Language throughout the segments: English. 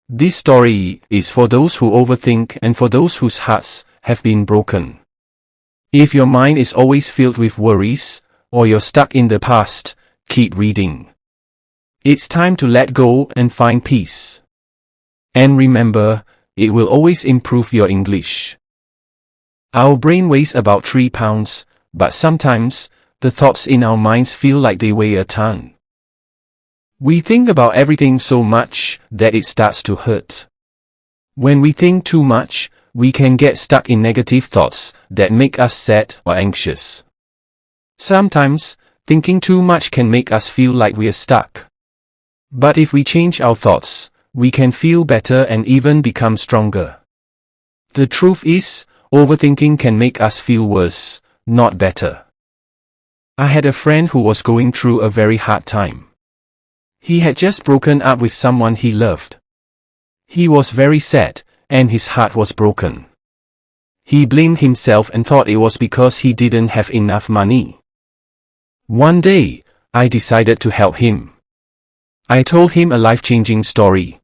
This story is for those who overthink and for those whose hearts have been broken. If your mind is always filled with worries, or you're stuck in the past, keep reading. It's time to let go and find peace. And remember, it will always improve your English. Our brain weighs about 3 pounds, but sometimes, the thoughts in our minds feel like they weigh a ton. We think about everything so much that it starts to hurt. When we think too much, we can get stuck in negative thoughts that make us sad or anxious. Sometimes, thinking too much can make us feel like we are stuck. But if we change our thoughts, we can feel better and even become stronger. The truth is, overthinking can make us feel worse, not better. I had a friend who was going through a very hard time. He had just broken up with someone he loved. He was very sad, and his heart was broken. He blamed himself and thought it was because he didn't have enough money. One day, I decided to help him. I told him a life-changing story.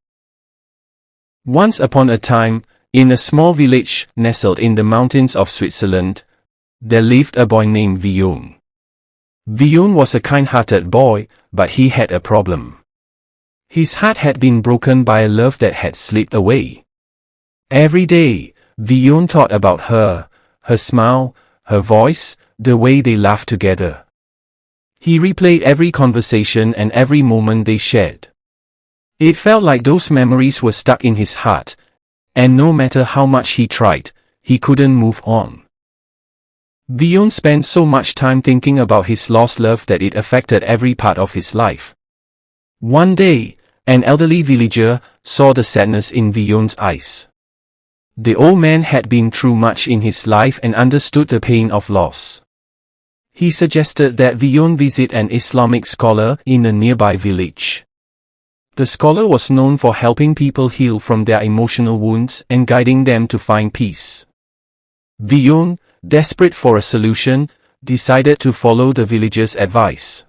Once upon a time, in a small village nestled in the mountains of Switzerland, there lived a boy named Villon. Villon was a kind-hearted boy, but he had a problem. His heart had been broken by a love that had slipped away. Every day, Villon thought about her, her smile, her voice, the way they laughed together. He replayed every conversation and every moment they shared. It felt like those memories were stuck in his heart, and no matter how much he tried, he couldn't move on. Villon spent so much time thinking about his lost love that it affected every part of his life. One day, an elderly villager saw the sadness in Villon's eyes. The old man had been through much in his life and understood the pain of loss. He suggested that Villon visit an Islamic scholar in a nearby village. The scholar was known for helping people heal from their emotional wounds and guiding them to find peace. Villon, desperate for a solution, decided to follow the villager's advice.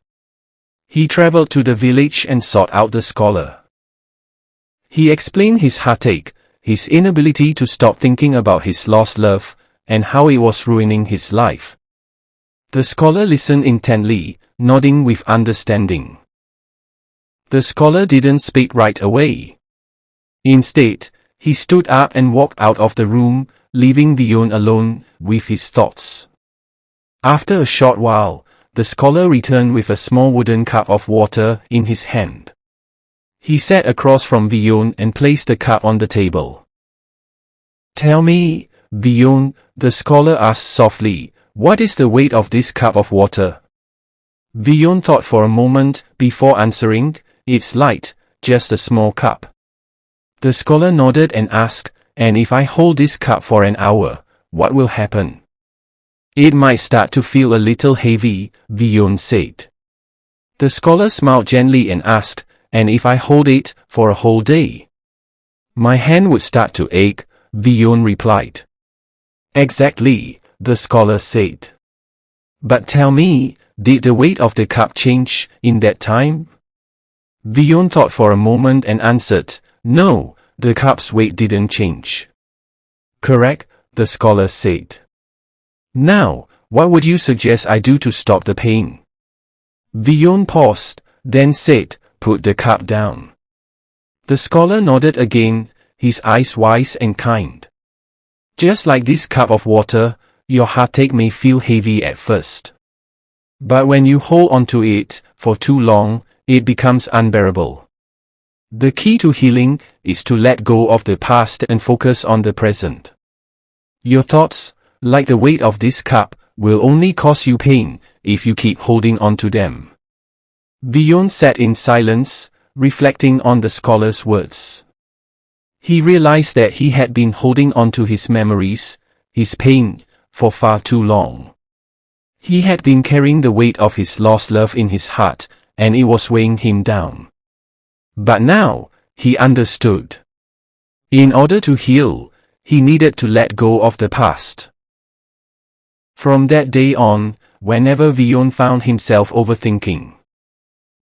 He traveled to the village and sought out the scholar. He explained his heartache, his inability to stop thinking about his lost love, and how it was ruining his life. The scholar listened intently, nodding with understanding. The scholar didn't speak right away. Instead, he stood up and walked out of the room, leaving Villon alone with his thoughts. After a short while, the scholar returned with a small wooden cup of water in his hand. He sat across from Villon and placed the cup on the table. "Tell me, Villon," the scholar asked softly, "what is the weight of this cup of water?" Villon thought for a moment before answering, "It's light, just a small cup." The scholar nodded and asked, "And if I hold this cup for an hour, what will happen?" "It might start to feel a little heavy," Villon said. The scholar smiled gently and asked, "And if I hold it for a whole day?" "My hand would start to ache," Villon replied. "Exactly," the scholar said. "But tell me, did the weight of the cup change in that time?" Villon thought for a moment and answered, "No, the cup's weight didn't change." "Correct," the scholar said. "Now, what would you suggest I do to stop the pain?" Villon paused, then said, "Put the cup down." The scholar nodded again, his eyes wise and kind. "Just like this cup of water, your heartache may feel heavy at first. But when you hold onto it for too long, it becomes unbearable. The key to healing is to let go of the past and focus on the present. Your thoughts, like the weight of this cup, will only cause you pain if you keep holding on to them." Villon sat in silence, reflecting on the scholar's words. He realized that he had been holding on to his memories, his pain, for far too long. He had been carrying the weight of his lost love in his heart, and it was weighing him down. But now, he understood. In order to heal, he needed to let go of the past. From that day on, whenever Villon found himself overthinking,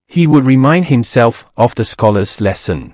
he would remind himself of the scholar's lesson.